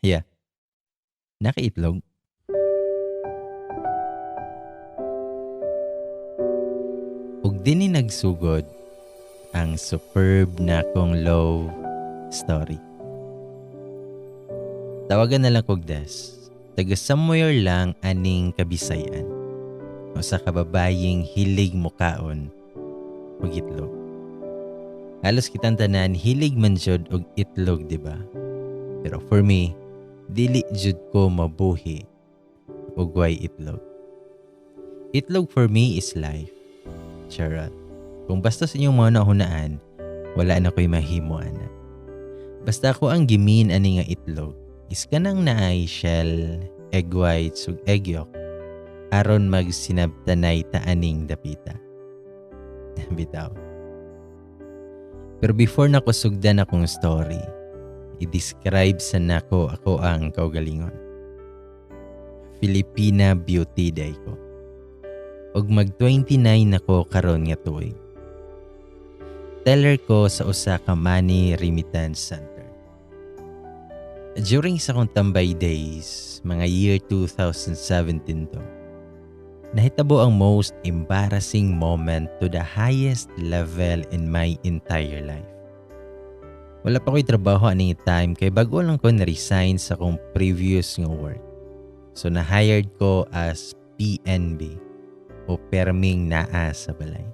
Yeah, nakaitlog. Ug dinhi nagsugod ang superb na kong love story. Tawagan na lang kog Des. Taga somewhere lang aning Kabisayan. O sa kababaying hilig mukaon og itlog. Halos kitang tanan hilig man jud og itlog, di ba? Pero for me, dili jud ko mabuhi og way itlog. Itlog for me is life. Charot. Kung basta sa inyong mga nahunaan, wala na ko'y mahimo ana. Basta ako ang gimin ani nga itlog. Is kanang naay shell, egg whites ug egg yolk aron magsinabtanay ta aning dapita. Bitaw. Pero before nako sugdan akong story, i-describe sa nako ako ang kaugalingon. Filipina beauty day ko. Og mag 29 nako karon nga tuig. Teller ko sa usa ka money remittance center. During sa kong tambay days, mga year 2017 to, nahitabo ang most embarrassing moment to the highest level in my entire life. Wala pa ko'y trabaho aning time kay bago lang ko na-resign sa kong previous nga work. So na-hired ko as PNB o perming naa sa balay.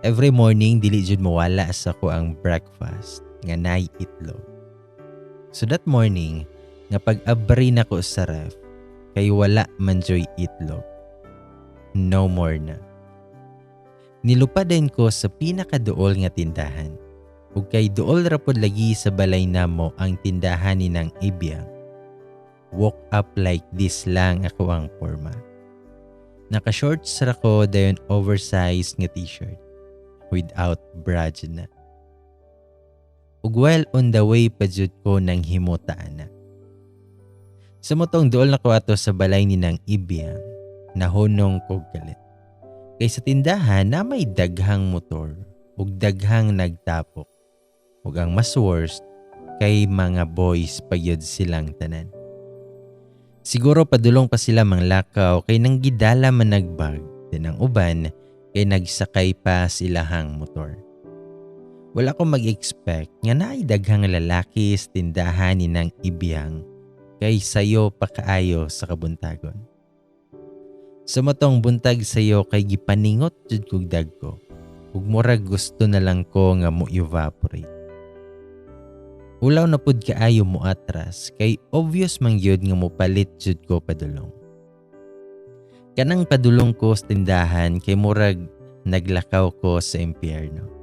Every morning, dili jud mawala sa ko ang breakfast nga nay itlog. So that morning, nga pag-abri na ko sa ref, kay wala man joy itlog. No more na. Nilupaden ko sa pinakaduol nga tindahan. Ug kay duol ra pod lagi sa balay namo ang tindahan ni nang Ibiyang. Walk up like this lang ako ang forma. Naka-shorts ra ko dayon oversized nga t-shirt without bra na. Ug while on the way pa jud ko nang himutaan na. Sa motong duol na ko ato sa balay ni nang Ibiyang, nahunong kog galit. Kay sa tindahan na may daghang motor ug daghang nagtapok. Ug ang mas worst, kay mga boys pa yun silang tanan. Siguro padulong pa sila manglakaw kay nang gidala man nagbag, din ang uban kay nagsakay pa silahang motor. Wala ko mag-expect nga naay daghang lalaki sa tindahan ni nang Ibiyang kay sayo pa kaayo sa kabuntagon. Sa matong buntag sayo kay gipaningot jud kog dagko ug murag gusto na lang ko nga mo evaporate. Ulaw na pud kaayo mo atras kay obvious man gyud nga mopalit jud ko padulong. Kanang padulong ko sa tindahan kay murag naglakaw ko sa impyerno.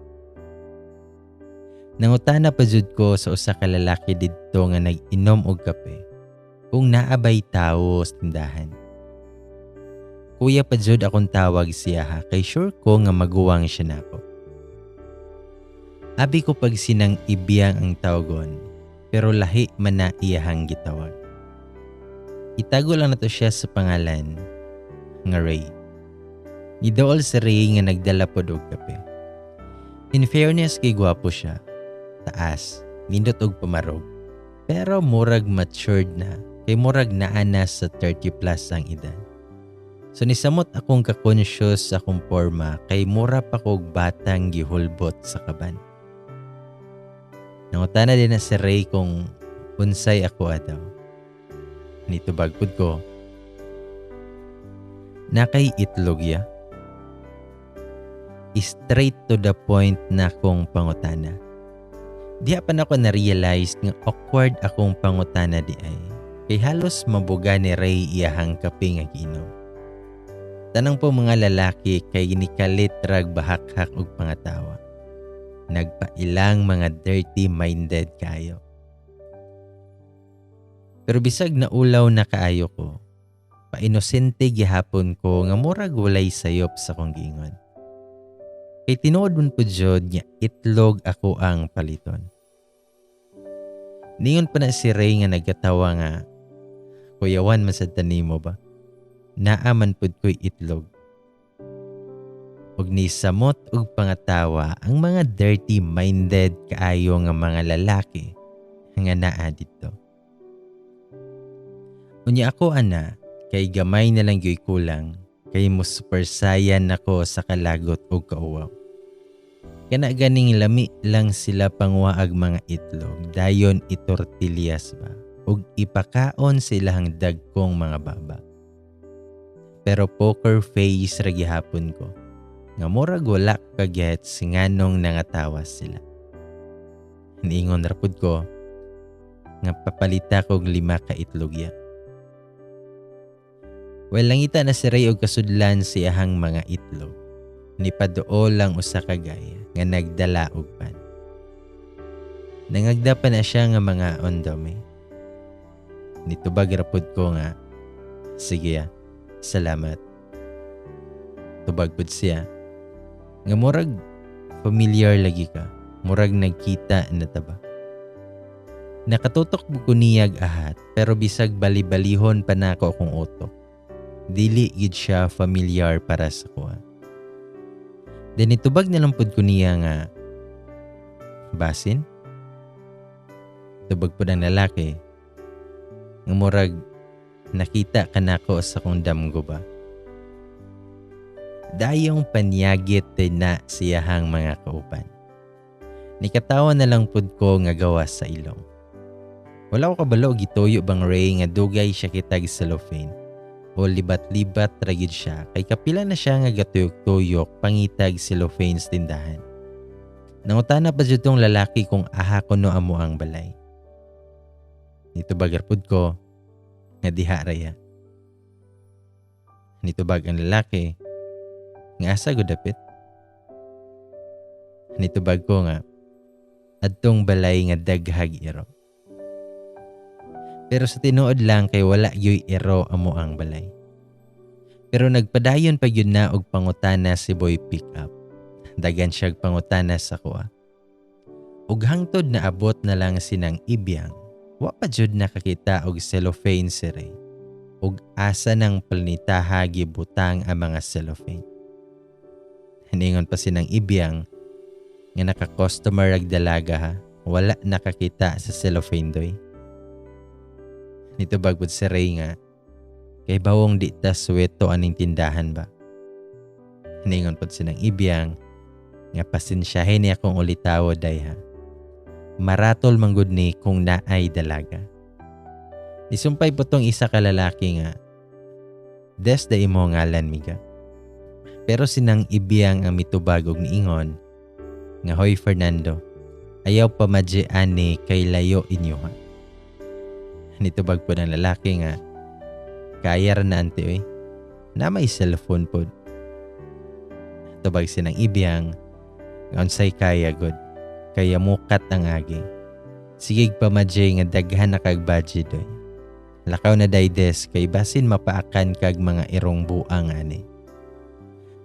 Nangutana pa jud ko sa usa ka lalaki didto nga nag-inom og kape kung naabay tawo sa tindahan. Kuya pa jud akong tawag siya ha kay sure ko nga maguwang siya nako. Abi ko pag sinang Ibiyang ang tawagon pero lahi man na iyahang gitawag. Itago lang nato siya sa pangalan nga Ray. Nidool si Ray nga nagdala pod og kape. In fairness kay gwapo siya. Taas, nindot og pamarog. Pero murag matured na, kay murag naa na sa 30 plus ang edad. So nisamot akong ka-conscious sa akong forma kay mura pa kog batang gihulbot sa kaban. Nangutana din na si Ray kung unsay ako ataw. Nitubag pud ko. Nakay itlog ya. Straight to the point na kong pangutana. Di pa na ako na-realize nga awkward akong pangutana di ay. Kay halos mabuga ni Ray iyahang kape nga giinom. Tanang po mga lalaki kay ginikalit rag bahakhak og pangatawa. Nagpailang mga dirty-minded kayo. Pero bisag na ulaw na kaayo ko, painosente gihapon ko nga murag walay sayop sa kong giingon. Kay tinuod man po jud nga itlog ako ang paliton. Ningon pa na si Ray nga nagkatawa nga, kuyawan man sa tanimo ba? Naaman pud ko'y itlog. Ug ni samot og pangatawa ang mga dirty-minded kaayo nga mga lalaki nga naa dito. Unya ako ana, kay gamay na lang gyoy kulang, kay mo super sayan nako sa kalagot o kauwaw. Kana ganing lami lang sila pangwaag mga itlog, dayon itortillas ba, ug ipakaon silang dagkong mga baba. Pero poker face ra gihapon ko, nga murag wala kagets nganong nangatawas sila. Niingon rapod ko, nga papalita kog 5 ka itlog ya. Langita na si Ray og kasudlan siyahang mga itlog. Nipaduol lang usa ka gaya nga nagdala og pan. Nangagda pa na siya nga mga ondome. Nitubag rapod ko nga, sige salamat. Tubag pud siya. Nga murag familiar lagi ka. Murag nagkita na taba. Nakatutok ko niyag ahat pero bisag bali-balihon pa nako akong utok. Dili gid siya familiar para sa kuha. Then itubag na lang pud ko niya nga basin. Tubag pud ang lalaki. Nga murag nakita ka nako sa kong damgo ba. Dayong panyagit na siyahang mga kaupan. Nikatawa na lang pud ko nga gawas sa ilong. Wala ko kabalo gituyo bang Ray nga dugay siya kitag cellophane. O libat-libat ragid siya kay kapila na siya nga gatuyok-tuyok pangitag cellophane sa tindahan. Nangutana pa jud tong lalaki kung aha ko no amo ang balay. Nitubag rapod ko nga diha raya. Nitubag ang lalaki nga asa gud dapit. Nitubag ko nga adtong balay nga daghag iro. Pero sa tinuod lang kay wala yoy ero amo ang balay. Pero nagpadayon pa yun na og pangutana si Boy Pickup. Dagan siyag pangutana sa kuha. Ug hangtod na abot na lang sinang ibiyang, wa pa jud nakakita og cellophane si Ray. Ug asa ng planetaha gibutang ang mga cellophane. Hiningon pa sinang ibiyang nga naka-customer ag dalaga ha. Wala nakakita sa cellophane doy. Nitubag pud si Ray nga kay bawong di ta suweto aning tindahan ba. Hiningon pud sinang ibiyang nga pasensyahin niya kung ulitawo day ha. Maratol manggod ni kung naay dalaga. Isumpay po tong isa ka lalaki nga des da imo ngalan miga. Pero sinang ibiyang ang mitubag og niingon nga hoy Fernando, ayaw pa madye ani kay layo inyo ha. Nitubag po ng lalaki nga kaya ra na ante oy. Na may cellphone po. Tubag sinang ibiyang nga unsay kaya god. Kaya mukat ang agi. Sigig pa madye nga daghan na kag budget oy. Lakaw na daydes kay basin mapaakan kag mga irong buang ani.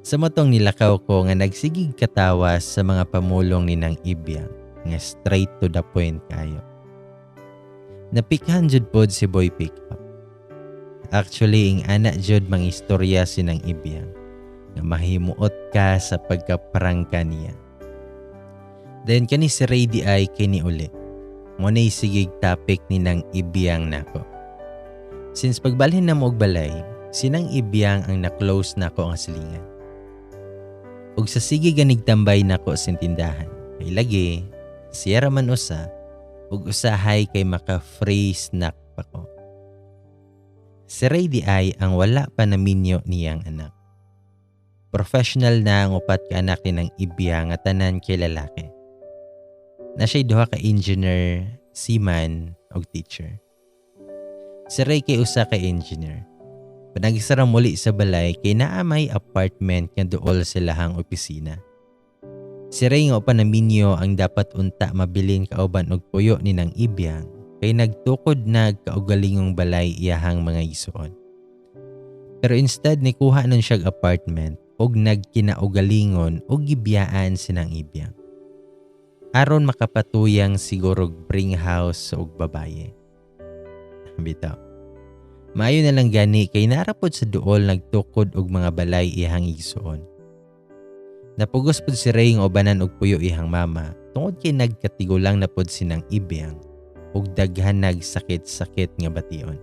Sa motong nilakaw ko nga nagsigig katawas sa mga pamulong ni nang ibiyang nga straight to the point kayo. Napikhan jud pod si Boy Pickup. Actually, ing anak jud mang istorya sinang ibiyang nga mahimuot ka sa pagkaprangka niya. Then kani si Ray di ay kini uli. Mo na isigig topic ni nang ibiyang nako. Since pagbalhin na mo og balay, sinang ibiyang ang na-close nako ang silingan. Ug sa sige ganig tambay nako sa tindahan. Kay lagi, siya raman usa, ug usahay kay maka-free snack pa ko. Si Ray di ay ang wala pa naminyo niyang anak. Professional na ang upat ka anak ni ng ibiyang at tanan kay lalaki. Na siya'y duha ka engineer, seaman, ug teacher. Si Ray kay usa ka engineer. Panagisara muli sa balay kay naa may apartment nga duol silahang opisina. Si Ray nga upan naminyo ang dapat unta mabilin kauban og puyo ni nang ibiyang kay nagtukod nagkaugalingong balay iyahang mga isuon. Pero instead ni kuha nun siyag apartment og nagkinaugalingon og gibiyaan sinang ibiyang. Aron makapatuyang sigurog bring house og babaye. Bitaw. Maayo na lang gani kay narapod sa duol nagtukod og mga balay iyahang isuon. Napugos pod si Ray nga ubanan og puyo ihang mama tungod kay nagkatigulang na pod sinang ibiyang ug daghan nagsakit-sakit nga bation.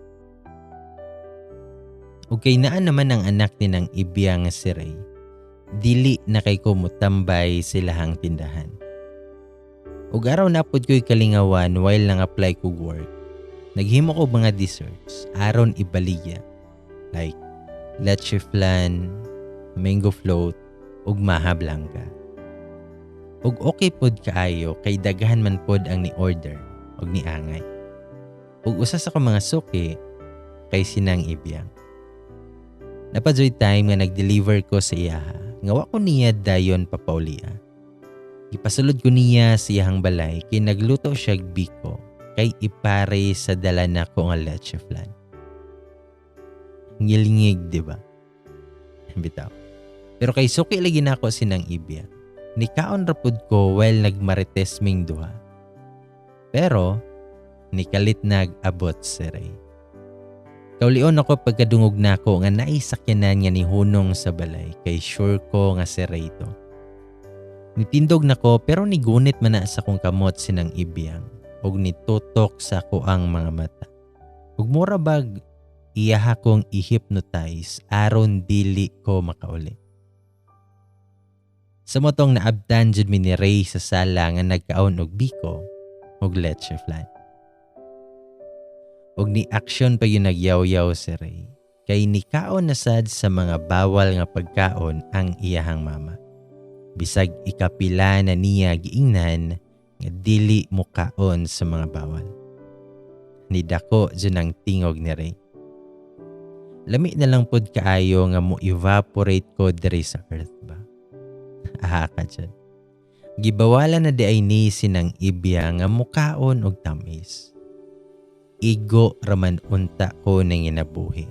ug kay naa naman ang anak ni ng Ibya nga si Ray. Dili na kay ko mutambay silahang tindahan. Ug araw na pud ko'y kalingawan while nang apply ko work. Naghimo ko mga desserts aron ibaligya like leche flan, mango float, ug maha blanca. Ug okay pod kaayo kay daghan man pod ang ni order ug ni angay. Ug usa sa ko mga suki kay sinang Ibyang. Napadyoy time nga nag-deliver ko sa iyaha. Ngawa ko niya dayon papaulia. Ipasulod ko niya sa iyahang balay kay nagluto siya biko kay ipare sa dala na ko nga leche flan. Ngilingig, di ba? Bitaw. Pero kay suki lagi na ako sinang Ibya. Nikaon rapod ko while nagmarites ming duha. Pero nikalit nag-abot si Ray. Kaulion ako pagkadungog na ako nga naisakyanan nga ni Hunong sa balay kay sure ko nga si Ray to. Nitindog na ko pero nigunit man na sa kong kamot sinang Ibyang ug nitutok sa ko ang mga mata. Ug mura bag iyaha kong i-hypnotize aron dili ko makauli. Sa motong naabtan jud mi ni Ray sa sala nga nagkaon og biko ug leche flan. Ug ni action pa yun nagyaw-yaw si Ray kay nikaon na sad sa mga bawal nga pagkaon ang iyahang mama. Bisag ikapila na niya giingnan nga dili mo kaon sa mga bawal. Nidako dyan ang tingog ni Ray. Lami na lang pod kaayo nga mo evaporate ko diri sa earth ba. Aha ka dyan. Gibawalan na di ay ni sinang Ibya nga mukaon og tamis. Igo raman unta ko nang inabuhi.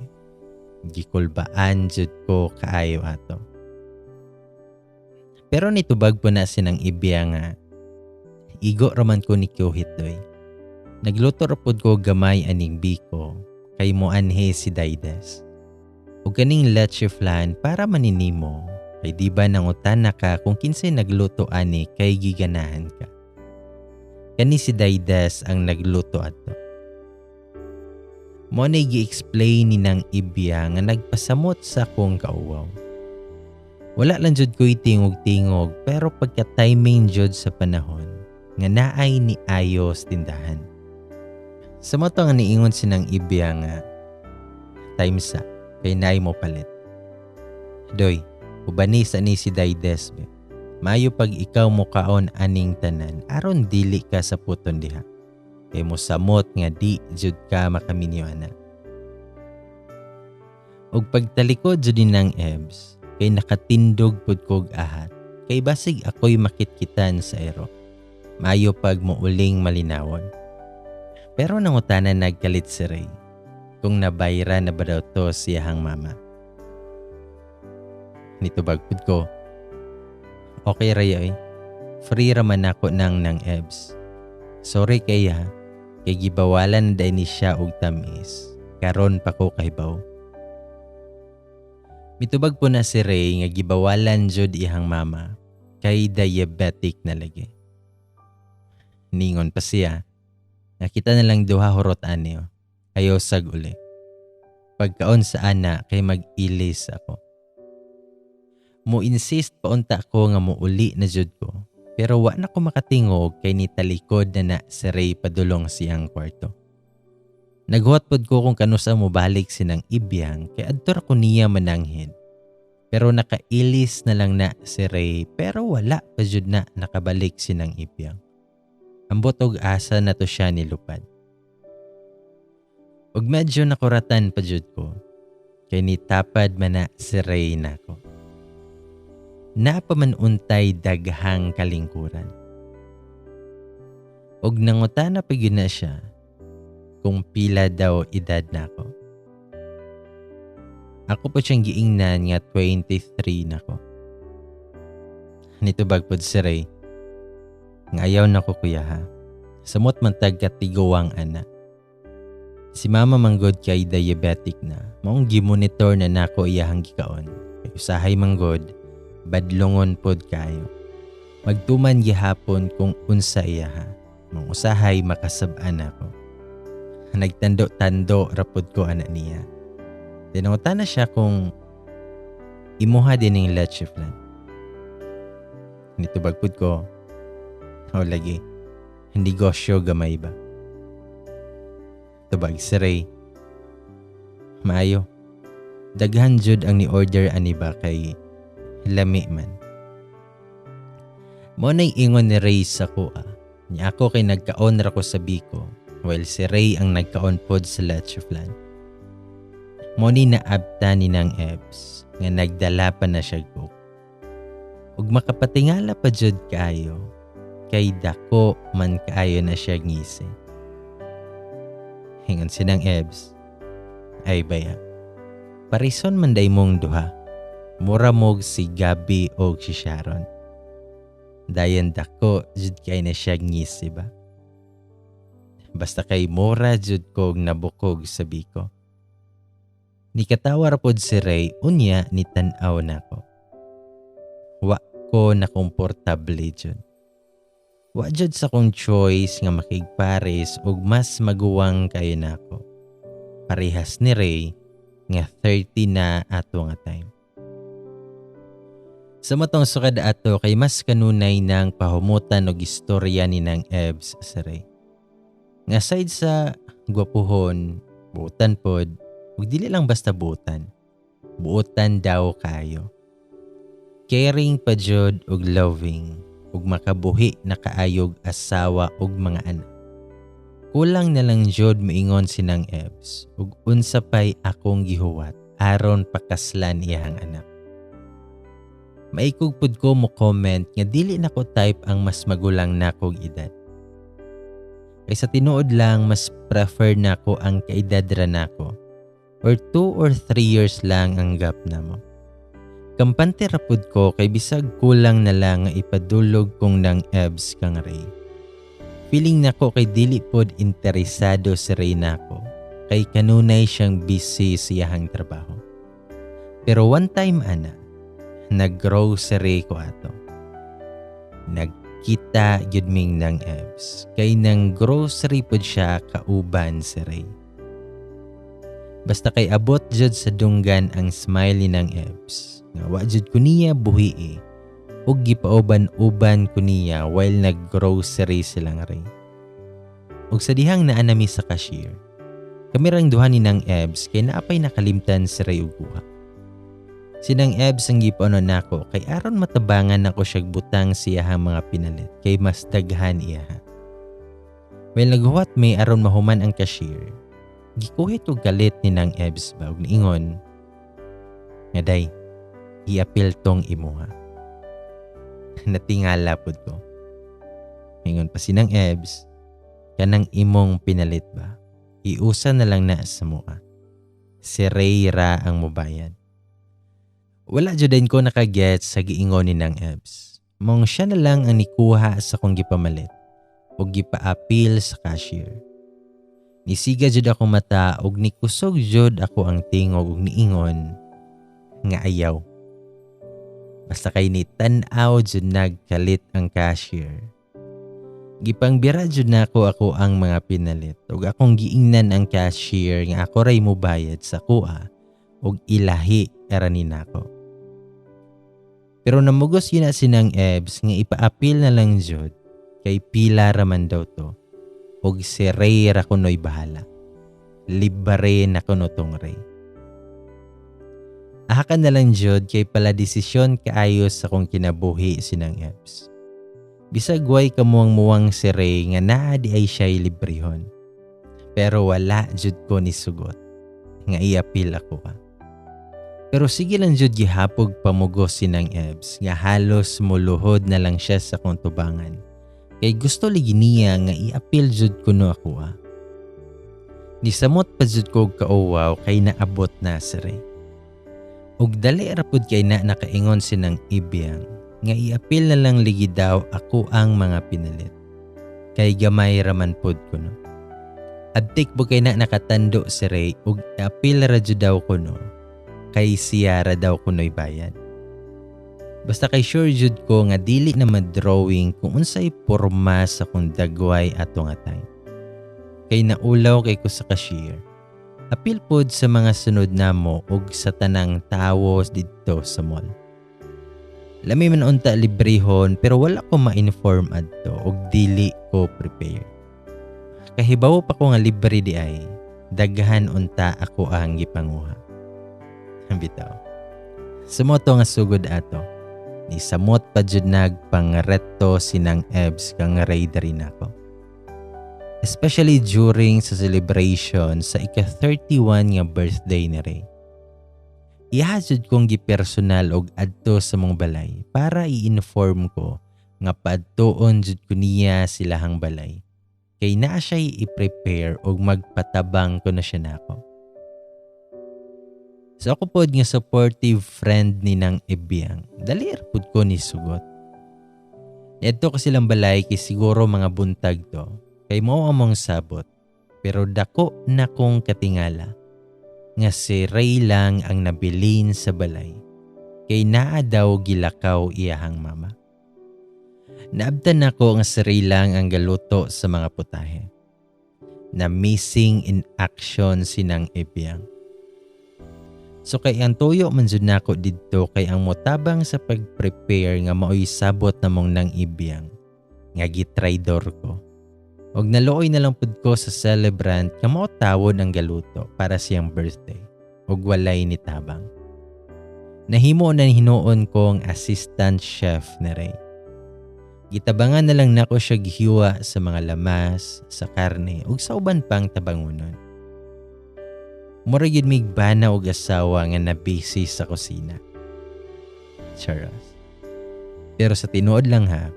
Gikulbaan jud ko kaayo ato. Pero nitubag po na sinang Ibya nga igo raman ko ni Kyohit doy. Nagluto rapod ko gamay aning biko kay moanhe si Daides. Ug kaning leche flan para maninimo kay di ba nangutan na ka kung kinsay nagluto ani kay giganahan ka. Kani si Daides ang nagluto ato. Mo na gi-explain ni nang Ibya nga nagpasamot sa kong kauwaw. Wala lang jud ko'y tingog-tingog pero pagka-timing jud sa panahon nga naay ni ayos tindahan. Sa moto nga niingon sinang Ibya nga time sa kay naay mo palit. Doy, ubani sa ni si Daides. Mayo pag ikaw mo kaon aning tanan aron dili ka sa puton diha. Kay mo samot nga di jud ka makaminyo ana. Og pagtalikod jud nang Ebs kay nakatindog pud kog ahat kay basig ako'y makitkitan sa ero. Mayo pag muuling malinawon. Pero nangutanan nagkalit si Ray kung nabayra na ba daw to siyahang mama. Nitubag pud ko. Okay Ray ay. Free raman ako nang Ebs. Sorry kaya kay gibawalan na ni siya og tamis. Karon pa ko kahibaw. Mitubag po na si Ray nga gibawalan jud ihang mama kay diabetic na lagi. Ningon pa siya. Nakita na lang duha horot ani ayaw sag uli. Pagkaon sa ana kay mag-ilis ako. Mo insist pa unta ko nga muuli na jud ko. Pero wa na ko makatingog kay nitalikod na si Ray padulong siyang kwarto. Naghuwat pod ko kung kanusa mo balik sinang Ibyang kay adtor ko niya mananghid. Pero nakailis na lang na si Ray pero wala pa jud na nakabalik sinang Ibyang. Ambot og asa na to siya nilupad. Og medyo nakuratan pa jud ko kay nitapad man na si Ray nako. Napamanuntay daghang kalingkuran. Og nangutana pa gyud na siya kung pila daw edad nako. Ako po siyang giingnan nga 23 nako. Nitubag pod si Ray. Ngayaw na ko kuya ha. Samot man tagkatigawang ana. Si mama manggod kay diabetic na. Maong gimonitor na nako iyahang gikaon. Kay usahay manggod. Badlongon pod kayo. Magtuman gihapon kung unsa iya ha. Mang usahay makasab-an ako. Nagtando-tando rapod ko ana niya. Tinangutan na siya kung imuha din ng leche flan. Nitubagpud ko, lagi, hindi gosyo gamay ba? Tubag si Ray, maayo, daghan jud ang ni-order ani ba kay lami man. Mo na'y ingon ni Ray sa kuha, niya ako kay nagkaon ra ko sa biko, while si Ray ang nagkaon pod sa leche flan. Mo ni naabta ni ng Ebs, nga nagdala pa na siya cook. Ug makapatingala pa jud kaayo, kay dako man kaayo na siya ngisi. Hingon sinang Ebs, ay baya, parison man day mong duha, mura mog si Gabi o si Sharon. Dayan dako jud kay na siya ngisi ba? Basta kay mura jud kog nabukog sa biko. Nikatawar pod si Ray, unya ni tan-aw nako. Wa ko na komportable jud. Wa jud sa kong choice nga makigpares ug mas maguwang kayo nako. Parehas ni Ray nga 30 na ato nga time. Sa matong sukad ato kay mas kanunay ng pahumutan og istorya ni nang Ebs sa Ray. Nga side sa gwapuhon, buutan pod, ug dili lang basta buutan. Buutan daw kayo. Caring pa jud ug loving ug makabuhi na kaayog asawa ug mga anak. Kulang na lang jud moingon sinang Ebs ug unsa pay akong gihuwat aron pakaslan iyang anak. Maikog pud ko mo comment nga dili nako type ang mas magulang nakog edad. Kay sa tinuod lang mas prefer nako ang kaedad ra nako. Or 2 or 3 years lang ang gap na mo. Kampante rapod ko kay bisag kulang na lang nga ipadulog kong nang Ebs kang Ray. Feeling nako kay dili pod interesado si Ray nako kay kanunay siyang busy siyahang trabaho. Pero one time ana, nag-grocery ko ato. Nagkita gyud ming nang Ebs kay nang grocery pod siya kauban si Ray. Basta kay abot jud sa dunggan ang smile ng Ebs. Nga wa jud ko niya buhi ug gipauban-uban ko niya while nag-grocery silang Ray. Ug sa dihang naa nami sa cashier, kami rang duha ni nang Ebs kay naapay nakalimtan si Ray ug buha. Sinang Ebs ang gipaon nako kay aron matabangan nako siya butang siyahang mga pinalit kay mas daghan iya. While naghuwat may aron mahuman ang cashier, gikuhit og galit ni nang Ebs ba ug niingon nga day i-appeal tong imuha. Natingala pud ko. Ingon pa sinang Ebs, kanang imong pinalit ba? Iusa na lang na sa mua. Si Ray ra ang mobayad. Wala jud din ko nakagets sa giingon ni nang Ebs. Mong siya na lang ang nikuha sa kong gipamalit ug gipa-appeal sa cashier. Nisiga jud ako mata ug nikusog jud ako ang tingog ug niingon nga ayaw. Basta kay ni tan-aw jud nagkalit ang cashier. Gipangbira jud nako ako ang mga pinalit ug akong giingnan ang cashier nga ako ray mobayad sa kuha ug ilahi era ni nako. Pero namugos yun na sinang Ebs nga ipa-appeal na lang jud kay pila raman daw to. Og si Ray ra kuno'y bahala. Libre na kuno tong Ray. Ahakan na lang jud kay pala desisyon kaayos sa kong kinabuhi sinang Ebs. Bisag way kamuang-muwang si Ray nga naa di ay siya'y librehon. Pero wala jud ko ni sugot nga i-appeal ako ka. Pero sige lang jud gihapog pamugos sinang Ebs nga halos muluhod na lang siya sa kong tubangan. Kay gusto ligi niya nga i-appeal jud kuno ako Nisamot pa jud ko kauwaw kay naabot na si Ray. Ug dali ra pud kay na nakaingon sinang Ibiyang nga i-appeal na lang ligi daw ako ang mga pinalit. Kay gamay raman pud kuno. Adtik po kay na nakatando si Ray ug i-appeal ra jud daw kuno. Kay siya ra daw kuno'y bayad. Basta kay sure jud ko nga dili na ma-drawing kung unsay porma sa kung dagway ato nga time. Kay naulaw kay ko sa cashier. Apil pod sa mga sunod namo ug sa tanang tawo didto sa mall. Lami man unta librehon pero wala ko ma-inform adto ug dili ko prepare. Kahibaw pa ko nga libre di ay daghan unta ako ang gipanguha. Bitaw. Sumoto nga sugod ato. Ni samot pa jud nagpangretto sinang Ebs kang raider nako. Especially during sa celebration sa ika-31 nga birthday ni Ray. Ihasud kong gipersonal og adto sa mong balay para i-inform ko nga paadtoon jud ko niya silahang balay. Kay naa siya'y i-prepare og magpatabang ko na siya nako. So ako pod nga supportive friend ni nang Ebyang, dali pod ko ni sugot. Ito kasi lang balay kay siguro mga buntag to, kay mo among sabot, pero dako na kong katingala, nga si Ray lang ang nabilin sa balay, kay naa daw gilakaw iyahang mama. Naabtan ako nga si Ray lang ang galuto sa mga putahe, na missing in action sinang Ebyang. So kay ang tuyo man jud nako didto kay ang motabang sa pag-prepare nga maoy sabot namong nang Ebyang nga gitraydor ko. Og naluoy na lang pud ko sa celebrant nga mao tawon ang galuto para siyang birthday og walay ni tabang. Nahimo na hinuon ko ang assistant chef ni Ray. Gitabangan na lang nako siya gihiwa sa mga lamas, sa karne ug sa uban pang tabangonon. Mura yun mig bana og asawa nga nabisi sa kusina. Charos. Pero sa tinuod lang ha,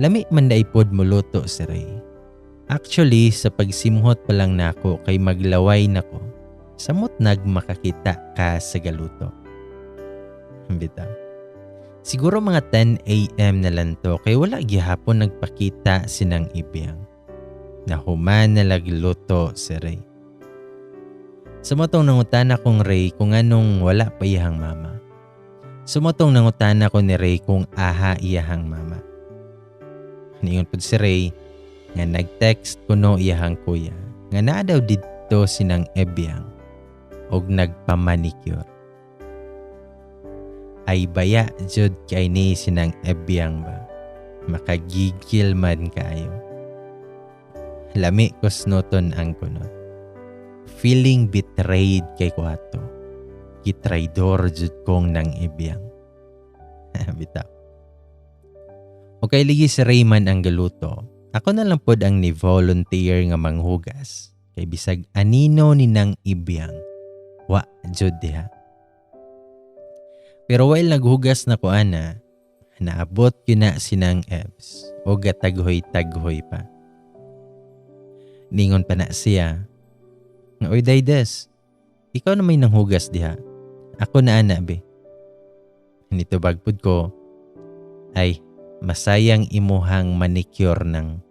lami man da ipod muluto si Ray. Actually, sa pagsimhot pa lang nako kay maglaway nako, samot nagmakakita ka sa galuto. Bitaw. Siguro mga 10 a.m. na lang to kay wala gihapon nagpakita sinang Ebyang. Nahuman na lagluto si Ray. Sumotong nangutana kong Ray kung anong wala pa iyahang mama. Sumotong nangutana ko ni Ray kung aha iyahang mama. Niyon po si Ray nga nag-text ko no iyahang kuya nga naa daw dito sinang Ebyang og nagpamanicure. Ay baya jud kay ni sinang Ebyang ba? Makagigil man kayo. Lami ko snoton ang kunot. Feeling betrayed kay Kuato. Gitraydor jud kong nang Ebyang. Bitaw. O kay ligi si Rayman ang galuto, ako na lang pod ang ni-volunteer nga manghugas. Kay bisag anino ni nang Ebyang, wa jud diha. Pero while naghugas na ko ana, naabot yun na sinang Ebs o gataghoy-taghoy pa. Ningon pa na siya, "Oy Daydes, ikaw na may nanghugas diha. Ako na ana be." Nito bagpod ko, "Ay, masayang imuhang manicure nang."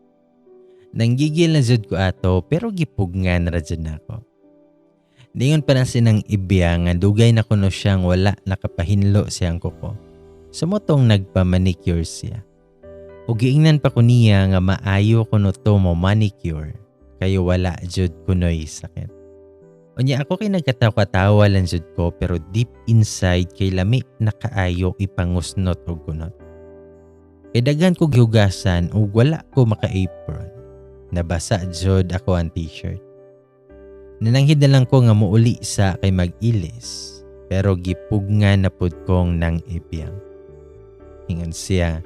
Nanggigil na jud ko ato pero gipugngan ra jud nako. Ningon pa na sinang Ebyang nga dugay na kuno siyang wala nakapahinlo siyang kuko. Sumotong nagpa-manicure siya. O giingnan pa ko niya nga maayo kuno to mo manicure kayo wala jud kunoy sakit. Unya ako kay nagkatawa-tawa lang jud ko pero deep inside kay lami nakaayo ipangusnot og kunot. Kay daghan ko gihugasan ug wala ko maka-apron. Nabasa jud ako ang t-shirt. Nananghid na lang ko nga muuli sa kay mag-ilis pero gipugngan na pud kong nang Ebyang. Ingon siya,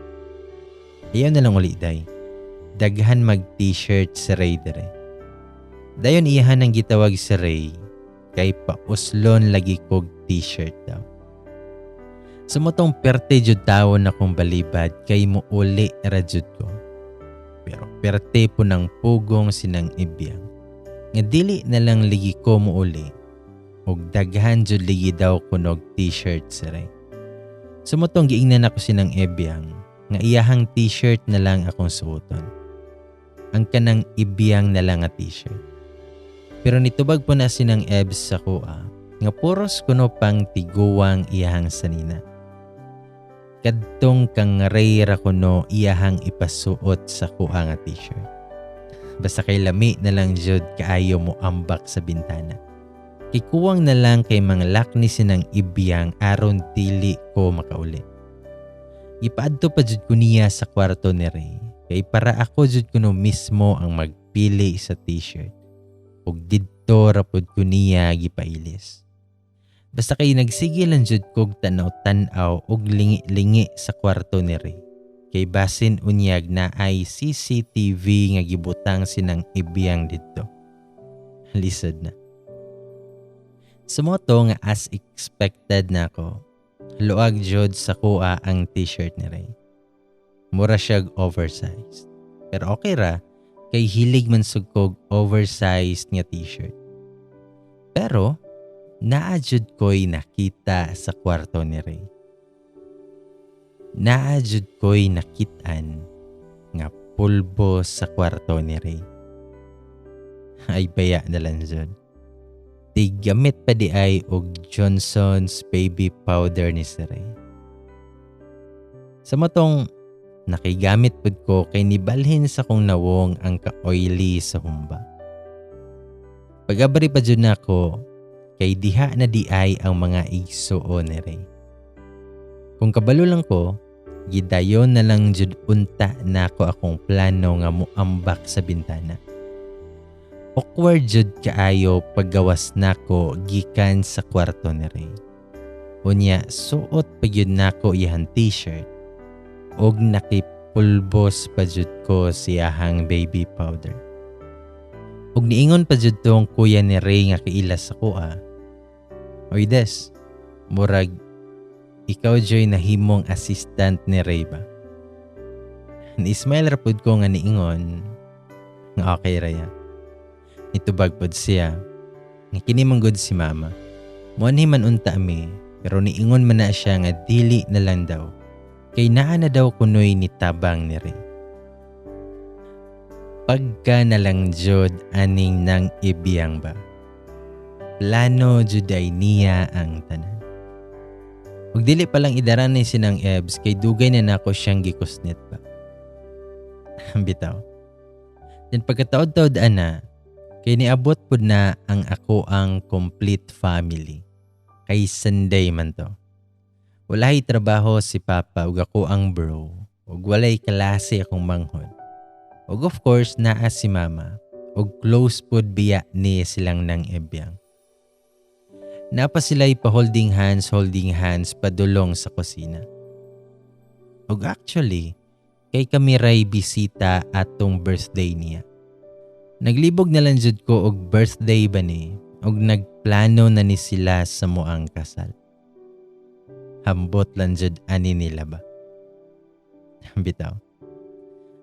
"Ayaw na lang uli day. Daghan mag-t-shirt si Ray dire." Dayon iyahan ang gitawag si Ray kay pauslon lagi kog t-shirt daw. Sumutong perte jud tawon akong balibad kay muuli ra jud ko. Pero perte po ng pugong sinang Ebyang. Nga dili na lang ligi ko muuli ug daghan jud ligi daw kunog t-shirt si Ray. Sumutong giingnan ako sinang Ebyang nga iyahang t-shirt na lang akong suoton. Ang kanang Ebyang na lang nga t-shirt. Pero nitubag po na sinang Ebs sa kuha nga puros kuno pang tiguwang iyahang sanina. Kadtong kang Ray ra kuno iyahang ipasuot sa kuha nga t-shirt. Basta kay lami na lang jud kaayo mo ambak sa bintana. Kay kuwang na lang kay mga lakni sinang ibiyang aron dili ko makauli. Ipaadto pa jud ko niya sa kwarto ni Ray kay para ako jud kuno mismo ang magpili sa t-shirt. Ug didto ra pud ko niya gipailis. Basta kay nagsige lang jud kog tanaw-tanaw og lingi-lingi sa kwarto ni Ray. Kay basin unyag na ay CCTV nga gibutang sinang ibiyang didto. Lisod na. Sumoto nga as expected na ako. Luag jud sa kuha ang t-shirt ni Ray. Mura siyag oversized. Pero okay ra kay hilig man sugkog oversized nga t-shirt. Pero naa jud ko'y nakita sa kwarto ni Ray. Naa jud ko'y nakitaan nga pulbo sa kwarto ni Ray. Ay baya na lang jud. Di gamit pa di ay og Johnson's baby powder ni si Ray. Sa matong nakigamit pud ko kay nibalhin sa kong nawong ang ka-oily sa humba. Pag-abri pa jud nako kay diha na di ay ang mga igsuon ni Ray. Kung kabalo lang ko, gidayon na lang jud unta nako akong plano nga moambak sa bintana. Awkward jud kaayo paggawas nako gikan sa kwarto ni Ray. Unya suot pa gyud nako iyang t-shirt og nakipulbos pa jud ko siyahang baby powder. Og niingon pa jud tong kuya ni Ray nga kailas sa kuha. Oy Des, murag ikaw joy nahimong assistant ni Ray ba? Ni-smile ra pud ko nga niingon nga okay ra ya. Itubag pod siya nga kini man gud si mama. Muanhi man unta mi pero niingon man na siya nga dili na lang daw kay naa na daw kunoy ni tabang ni Ray. Pagka na lang jud aning nang ibiyang ba. Plano juday niya ang tanan. Ug dili pa lang idaran ni sinang Ebs kay dugay na nako siyang gikusnet ba. Bitaw. Then pagkataod-taod ana kay niabot pud na ang ako ang complete family. Kay Sunday man to. Walay trabaho si Papa ug ako ang bro. Ug walay klase akong manghod. Ug of course naa si Mama. Ug close pud biya ni silang nang ebiyang. Napa sila'y pa-holding hands padulong sa kusina. Ug actually, kay kami ray bisita atong birthday niya. Naglibog na lang jud ko og birthday ba ni og nagplano na ni sila sa moang kasal. Hambot lang jud ani nila ba. Bitaw.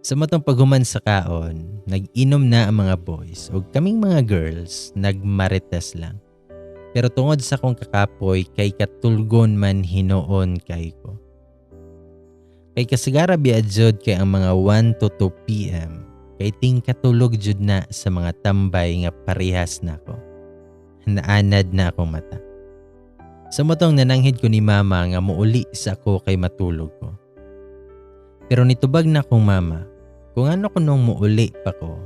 Sa matong paghuman sa kaon, nag-inom na ang mga boys ug kaming mga girls nagmarites lang. Pero tungod sa kong kakapoy kay katulgon man hinoon kay ko. Kay kasagara biadjod kay ang mga 1 to 2 p.m. kay ting katulog jud na sa mga tambay nga parehas nako. Naanad na akong mata. Sa motong nananghid ko ni mama nga muuli sa ako kay matulog ko. Pero nitubag na akong mama, kung ano ko nung muuli pa ko,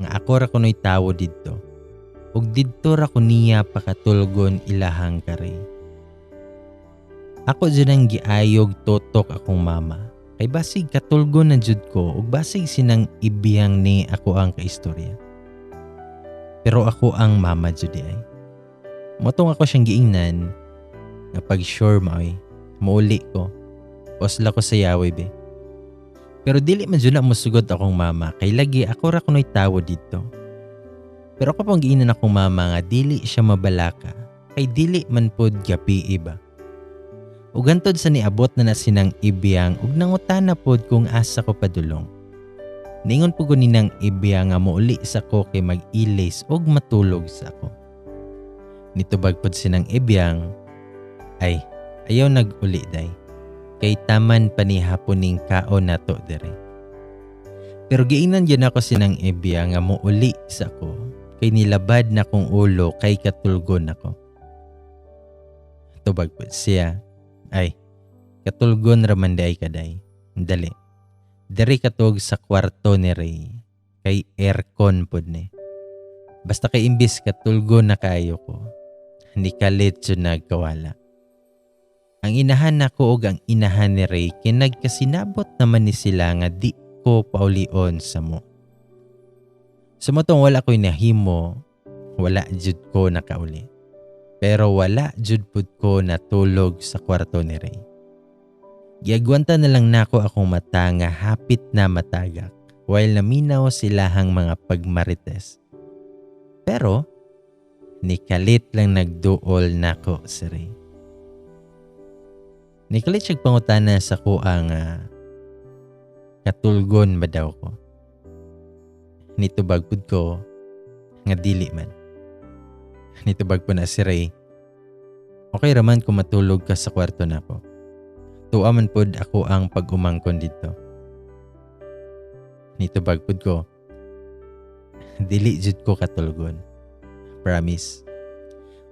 nga ako ra kuno'y tawo didto. Ug didto ra ko niya pakatulgon ilahang kare. Ako jud ang giayog totok akong mama. Kay basig katulgon na jud ko ug basig sinang ibiyang ni ako ang kaistorya. Pero ako ang mama jud ay. Motong ako siyang giingnan nga pag sure maoy, muuli ko. Posla ko sa yawi be. Pero dili man jud na mosugot akong mama kay lagi ako ra kuno'y tawo didto. Pero ako pang giinan akong mama nga dili siya mabalaka kay dili man pod gapi iba. Ug antod sa niabot na sinang ibiyang ug nangutana pod kung asa ko padulong. Ningon po ko ninang ibiyang nga muuli sa ko kay mag-ilis ug matulog sa ako. Nitubag pod sinang ibiyang ay ayaw nag-uli day kay taman pa ni haponing kaon nato dere. Pero giinan gyud ako sinang ibiyang nga muuli sa ko. Kay nilabad na kong ulo kay katulgon ako. Tubag po siya. Ay, katulgon raman day kaday. Dali. Dari katog sa kwarto ni Ray. Kay aircon po ni. Basta kay imbis katulgon na kayo ko. ni kalit jud nagkawala. Ang inahan nako ug ang inahan ni Ray kay nagkasinabot naman ni sila nga di ko paulion sa mo. Sumutong wala ko'y nahimo, wala jud ko nakauli. Pero wala jud pud ko natulog sa kwarto ni Ray. Giagwanta na lang nako akong mata nga hapit na matagak while naminaw silahang mga pagmarites. Pero nikalit lang nagduol nako si Ray. Nikalit siyang pangutana sa ko ang katulgon ba daw ko. Nitubag pud ko nga dili man. Nitubag po na si Ray. Okay raman kung matulog ka sa kwarto nako. Tuwa man pud ako ang pag-umangkon dito. Nitubag pud ko. Dili jud ko katulgon. Promise.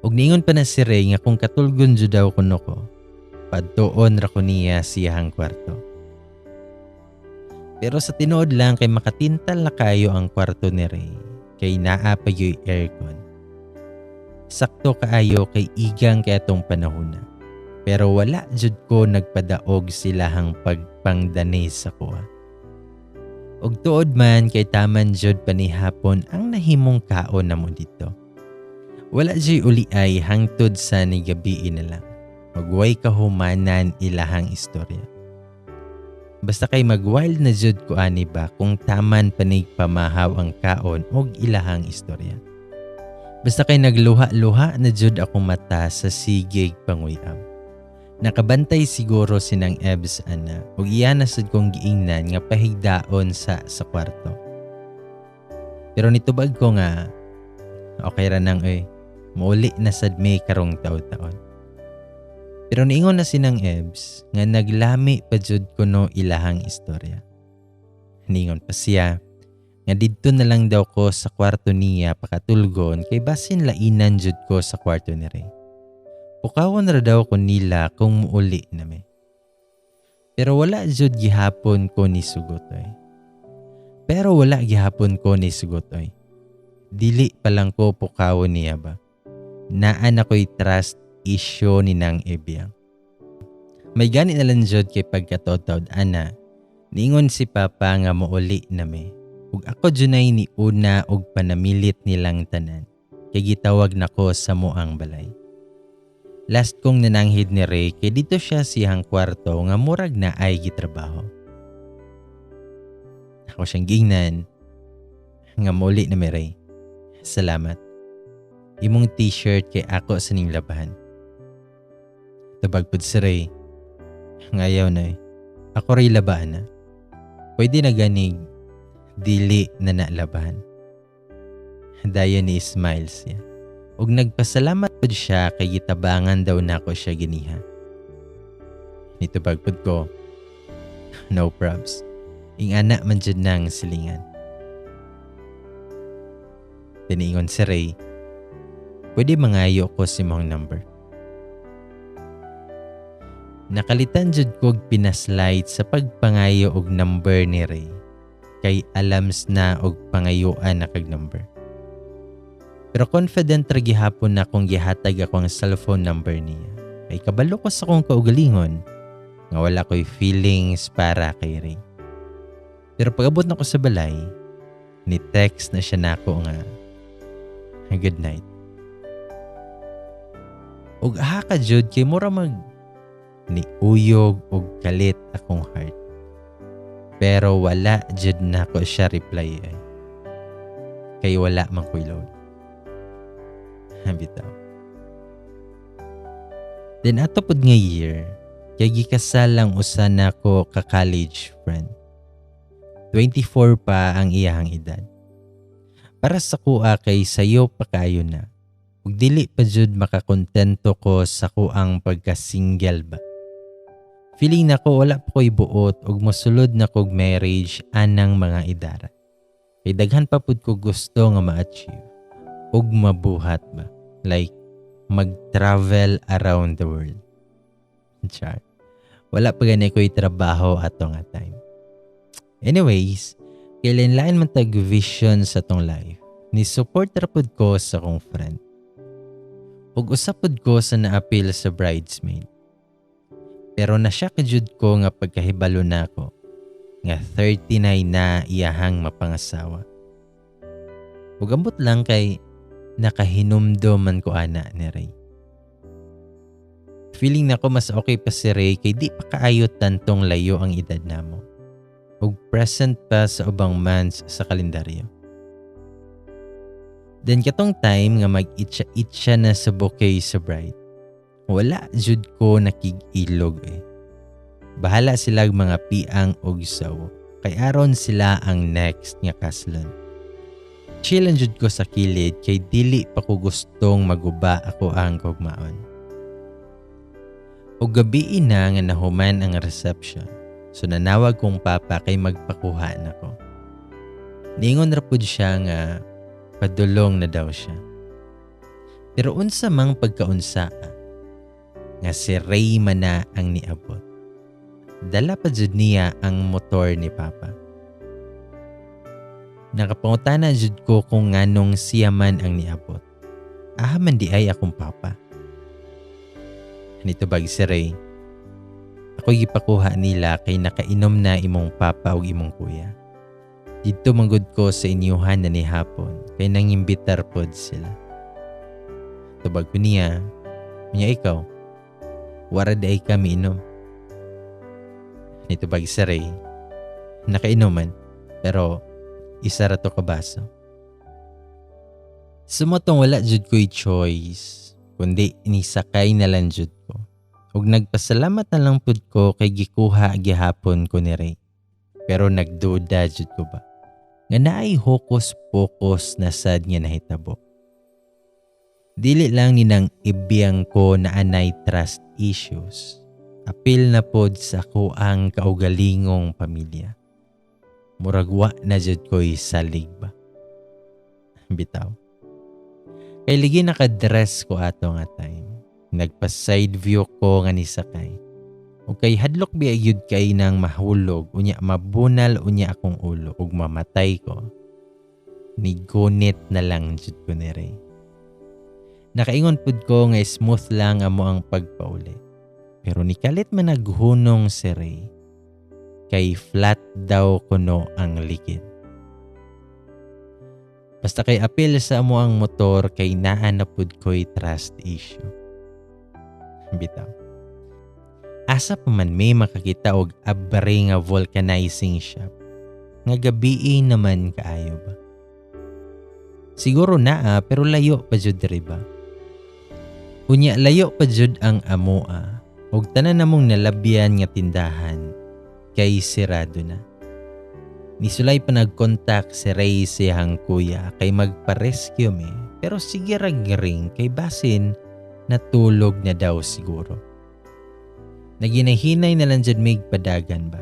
Ug ningon pa na si Ray nga kung katulgon jud daw kuno ko, padtuon ra ko niya siyang kwarto. Pero sa tinuod lang kay makatintal na kayo ang kwarto ni Ray kay naa pa yo'y aircon. Sakto kaayo kay igang kay atong panahon na. Pero wala jud ko nagpadaog silahang pagpangdanay sa kuha. Og tuod man kay taman jud panihapon ang nahimong kaon namo dito. Wala jud uli ay hangtod sa ni gabi na lang. Magway kahumanan ilahang istorya. Basta kay mag-wild na jud ko ani ba kung taman panig pamahaw ang kaon og ilahang istorya. Basta kay nagluha-luha na jud akong mata sa sigig panguyab. Nakabantay siguro sinang Ebs ana ug iyan na sad kong giingnan nga pahigdaon sa kwarto. Pero nitubag ko nga okay ra nang mauli na sad may karong taon-taon. Pero niingon na sinang Ebs nga naglami pa jud kuno ilahang istorya. Niingon pa siya nga didto na lang daw ko sa kwarto niya pakatulgon kay basin lainan jud ko sa kwarto ni Ray. Pukawon ra daw ko nila kung muuli na me. Pero wala jud gihapon ko ni sugotoy. Dili pa lang ko pukawon niya ba. Naan ako'y trust issue ni nang Ebyang. May gani na lang jud kay pagkatod-tod ana. Niingon si Papa nga muuli na me. Ug ako junay ni una og panamilit nilang tanan. Kay gitawag nako sa moang balay. Last kong nananghid ni Ray kay dito siya siyang kwarto nga murag na ay gitrabaho. Ako siyang gingnan nga muuli na me Ray. Salamat. Imong t-shirt kay ako sa ning labahan. Tabagpod si Ray. Ngayaw na Ako ray labahan na. Pwede na ganig. Dili na nalabahan. Dayon ni smiles siya. Ug nagpasalamat pod siya kay gitabangan daw nako siya giniha. Nitubagpod ko. No probs. Ingana man jud nang silingan. Tiniingon si Ray. Pwede mangayo ko si mong number. Nakalitan jud kog pinaslide sa pagpangayo og number ni Ray. Kay alams na og pangayuan na kag number. Pero confident ra gihapon na kung gihatag ako ang cellphone number niya. Kay kabalo ko sa kong kaugalingon nga wala ko'y feelings para kay Ray. Pero pag-abot na ko sa balay, ni-text na siya nako nga good night. Ug ka jud kay mura ni uyog og kalit akong heart. Pero wala jud nako siya reply kay wala man ko'y load. Bitaw. Then ato pod nga year, kay gikasal lang usa nako ka college friend. 24 pa ang iyahang edad. Para sa kuha kay sayo pa kayo na. Ug dili pa jud makakontento ko sa kuang pagka-single ba. Feeling nako wala pa ko'y buot ug mosulod na kog marriage anang mga idara. Kay daghan pa pud ko gusto nga ma-achieve ug mabuhat ba. Like mag-travel around the world. Char. Wala pa gani ko'y trabaho ato nga time. Anyways, kailanlain man tag vision sa tong life. Ni support ra pud ko sa kong friend. ug usapod ko sa naapil sa bridesmaid. Pero nasya jud ko nga pagkahibalo nako nga 39 na iyahang mapangasawa. Ug ambot lang kay nakahinumdom man ko ana ni Ray. Feeling nako mas okay pa si Ray kay di pa kaayo tantong layo ang edad namo. Ug present pa sa ubang months sa kalendaryo. Then katong time nga mag-itcha na sa bouquet sa bride. Wala jud ko nakig-ilog eh. Bahala sila mga piang og sawo. Kay aron sila ang next nga kaslan. Chillan jud ko sa kilid kay dili pa ko gustong maguba ako ang kugmaon. O gabi na nga nahuman ang reception. So nanawag kong papa kay magpakuha nako. Ningon ra pud siya nga padulong na daw siya. Pero unsa mang pagkaunsa nga si Ray man na ang niabot. Dala pa jud niya ang motor ni papa. Nakapangutana jud ko kung nganong siya man ang niabot. Man di ay akong papa. Nito bag si Ray. Ako gipakuha nila kay nakainom na imong papa ug imong kuya. Dito manggod ko sa inyuhan na ni hapon kay nangimbitar pod sila. Tubag ko niya, ikaw, wara day kami inom. Nito bag si Ray, nakainuman pero isa ra to ka baso. Sumotong wala jud ko'y choice, kundi inisakay na lang jud ko. Ug nagpasalamat na lang pud ko kay gikuha gihapon ko ni Ray. Pero nagduda jud ko ba nga naay hokus-pokus na sad nga nahitabo. Dili lang ninang ibiyang ko na anay trust issues. Apil na pod sa ko ang kaugalingong pamilya. Muragwa na jud ko'y salig ba. Bitaw. Kay ligi nakadress ko ato nga time. Nagpa-side view ko nga ni sakay. O kay hadlok biayud kay nang mahulog, unya mabunal unya akong ulo, ug mamatay ko. Nigunit na lang jud ko ni Ray. Nakaingon pud ko nga smooth lang amo ang pagpauli. Pero nikalit man naghunong si Ray. Kay flat daw kuno ang likid. Basta kay apil sa amo ang motor kay naa na pud ko'y trust issue. Bitaw. Asa pa man may makakita og abri nga vulcanizing shop. Nga gabi naman kaayo ba? Siguro naa pero layo pa jud diri ba? Unya layo pa jud ang amoa og tanan namong nalabyan nga tindahan kay sirado na. Nisulay pa nag-contact si Ray siyang kuya kay magpa-rescue me pero sige ragring kay basin natulog na daw siguro. Naginahinay na lang dyan may padagan ba?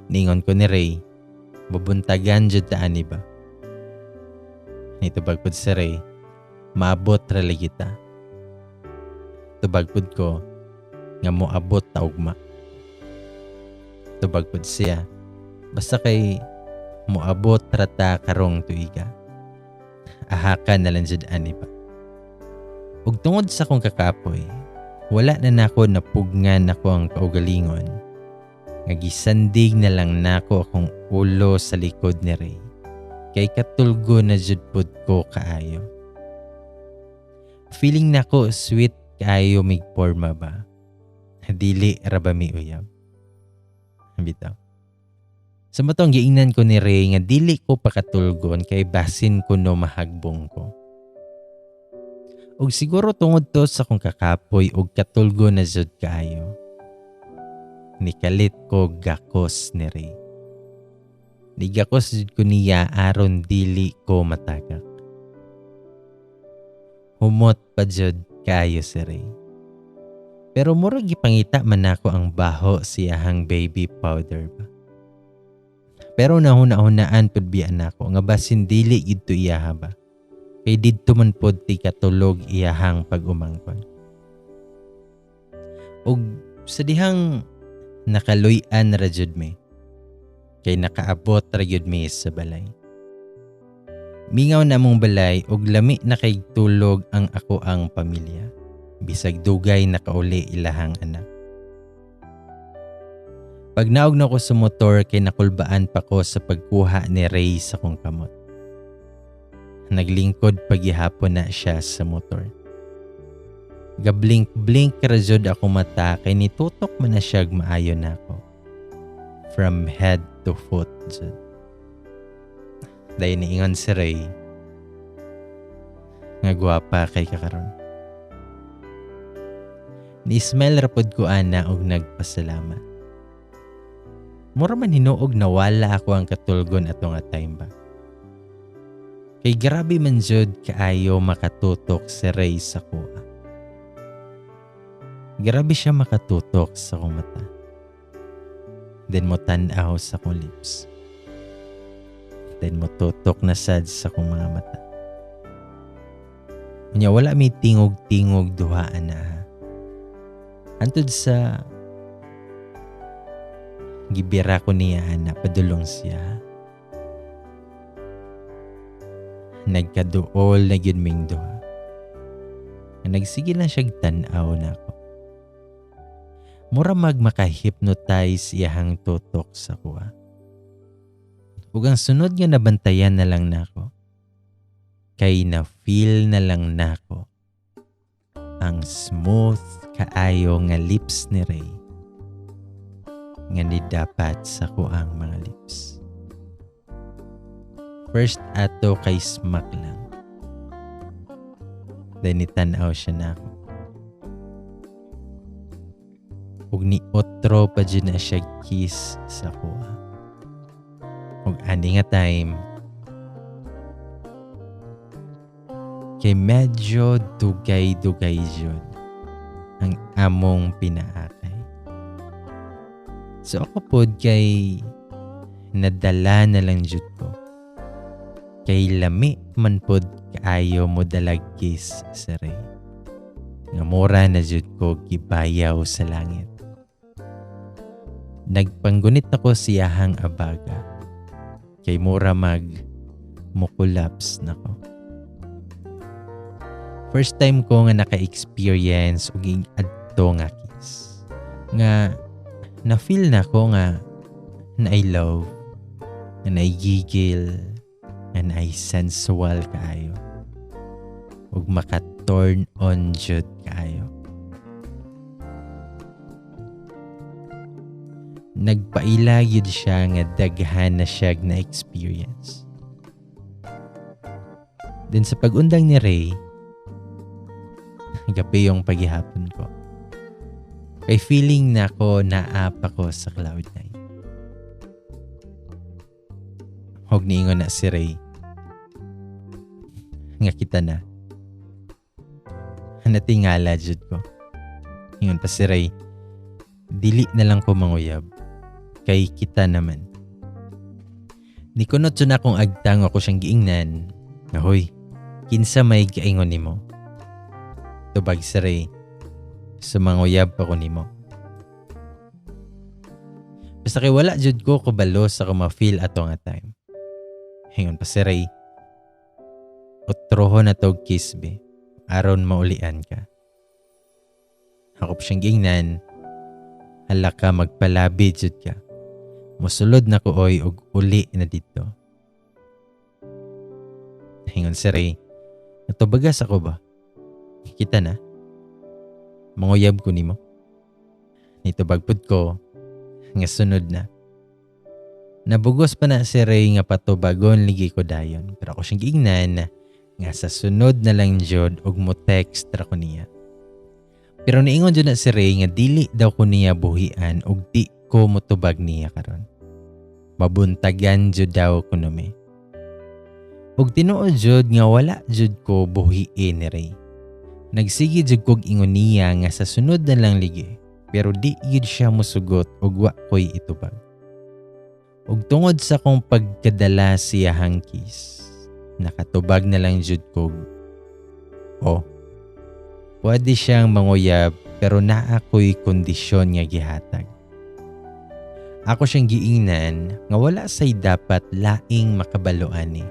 Ningon ko ni Ray, babuntagan dyan taan ba? Itubagpod si Ray, maabot rali kita. Tubagpod ko, nga mo abot taugma. Tubagpod siya, basta kay mo abot rata karong tuiga. Ahaka na lang dyan ba? Ug tungod sa kong kakapoy, wala na nako napugngan ako ang kaugalingon. Nagisandig na lang nako akong ulo sa likod ni Ray. Kay katulgo na jud pud ko kaayo. Feeling nako sweet kaayo mig porma ba. Dili ra ba mi uyab. Bitaw. Sa matong giingnan ko ni Ray nga dili ko pakatulgon kay basin ko no mahagbong ko. Og siguro tungod to sa kong kakapoy og katulgo na jud kaayo. Nikalit ko gakos ni Ray. Nigakos jud ko niya aron dili ko matagak. Humot pa jud kaayo si Ray. Pero murag gipangita man nako ang baho siyahang baby powder ba. Pero nahuna-hunaan pud biya nako nga basin dili gid to iyaha ba. Kay didto man pod ti katulog iyahang pag-umangkon. Og sa dihang nakaluy-an ra jud me. Kay nakaabot ra jud me sa balay. Mingaw na mong balay og lami na kay tulog ang ako ang pamilya. Bisag dugay nakauli ilahang anak. Pag naog na ko sa motor kay nakulbaan pa ko sa pagkuha ni Ray sa kong kamot. Naglingkod paghihapon na siya sa motor. Gablink-blink rajod ako mata kay nitutok man na siya maayo na ako. From head to foot jud. Dahil niingon si Ray nga gwapa kay kakaron. Ni-smile rapod ko ana og nagpasalamat. Mura man hinuog na wala ako ang katulgon ato nga time ba. Kay grabe man jud kaayo makatutok si Ray sa kuha. Grabe siya makatutok sa kong mata. Then mo tanaw sa kong lips. Then mo tutok na sad sa kong mga mata. Unya wala may tingog-tingog duhaan na ha. Antod sa gibira ko niya na padulong siya. Nagkaduol na yun ming duha. Nagsige lang siya tanaw na ako. Mura magmaka-hypnotize iyahang tutok sa kuha. Ug ang sunod nga nabantayan na lang nako. Kay na-feel na lang nako ang smooth kaayo nga lips ni Ray nga nidapat sa kuang mga lips. First ato kay smack lang. Then itanaw siya nako. Ug ni otro pa dyan na siya kiss sa kuha. Ug ani nga time kay medyo dugay-dugay jud ang among pinaakay. So ako pod kay nadala na lang jud ko. Kay lami man pod kaayo mo dalag kiss sa Ray. Nga mura na jud ko gibayaw sa langit. Nagpanggunit ako siyahang abaga. Kay mura mukulaps na ko. First time ko nga naka-experience og adto nga kiss. Nga na-feel na ko nga na I love, nga na gigil, nga na sensual kaayo. Ug maka-turn on jud kaayo. Nagpaila yun siya nga daghan na siya na experience. Then sa pag-undang ni Ray, gabi yung paghihapon ko. Kay feeling na ako naapa ko sa Cloud9. Huwag niingon na si Ray. Nga kita na. Natingala jud ko. Ingon pa si Ray. Dili na lang ko manguyab. Kay kita naman. Ni kunot na akong agtang ako siyang giingnan. Ahoy, kinsa may gaingon nimo? Tubag si Ray. Sumanguyab pa ko nimo. Basta kay wala jud ko kabalo sa ma-feel ato nga time. Hingon pa si Ray. Otroho na tog kiss be. Aron maulian ka. Ako pa siyang giingnan. Hala ka magpalabi jud ka. Musulod na ko oy og uli na dito. Hingon si Ray. Natubagas ako ba? Kita na. Manguyab ko nimo. Nitubagpod ko. Nga sunod na. Nabugos pa na si Ray nga patubagon ligi ko dayon. Pero ako siyang giingnan nga sa sunod na lang jud og mo text ra ko niya. Pero niingon jud na si Ray nga dili daw ko niya buhian og di ko motubag niya karon. Mabuntagan jud daw ko nume. Og tinuod jud nga wala jud ko buhiin ni Ray. Nagsige jud kog ingon niya nga sa sunod na lang ligi. Pero di yun siya musugot og wa ko'y itubag. Og tungod sa kong pagkadala siyahang kiss, nakatubag na lang jud kog. Pwede siyang manguyab pero naa ko'y kondisyon nga gihatag. Ako siyang giingnan nga wala say dapat laing makabaluan ni.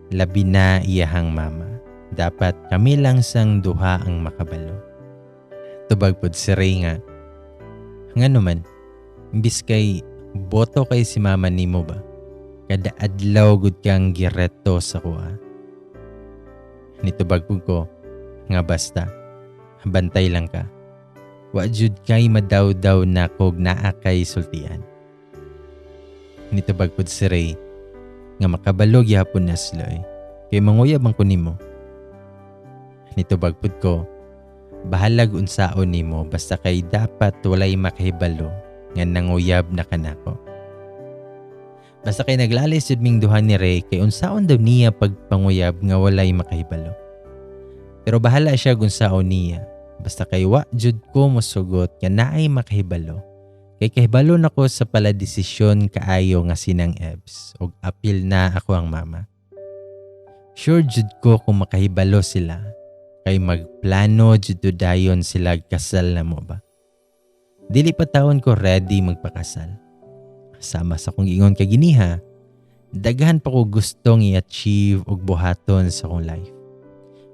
Labi na iyahang mama. Dapat kami lang sang duha ang makabalo. Tubag pod si Ray nga. Nga naman, imbis kay boto kay si mama nimo ba? Kada adlaw gud kang gireto sa kuha. Nitubag pud ko nga basta bantay lang ka. Wa jud kay madaw-daw na kog naa kay sultian. Nitubag pud si Ray nga makabalo gyapon na sila kay manguyab man ko nimo. Nitubag pud ko bahalag unsaon nimo basta kay dapat walay makahibalo nga nanguyab na kanako. Basta kay naglalis jud ming duha ni Ray kay unsaon daw niya pagpanguyab nga walay makahibalo. Pero bahala siya kung unsaon niya. Basta kay wa jud ko mosugot nga naay makahibalo. Kay kahibalo nako sa pala desisyon kaayo nga sinang Ebs ug apil na ako ang mama. Sure jud ko kung makahibalo sila kay magplano jud dayon sila kasal na mo ba. Dili pa taon ko ready magpakasal. Sama sa kong ingon kay giniha, daghan pa ko gustong i-achieve ug buhaton sa akong life.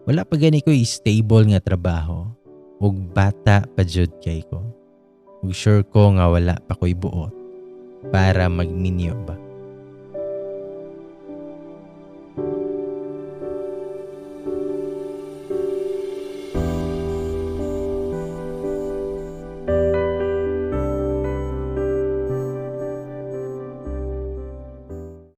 Wala pa gani ko stable nga trabaho ug bata pa jud kay ko. Ug sure ko nga wala pa ko'y buot para magminyo ba.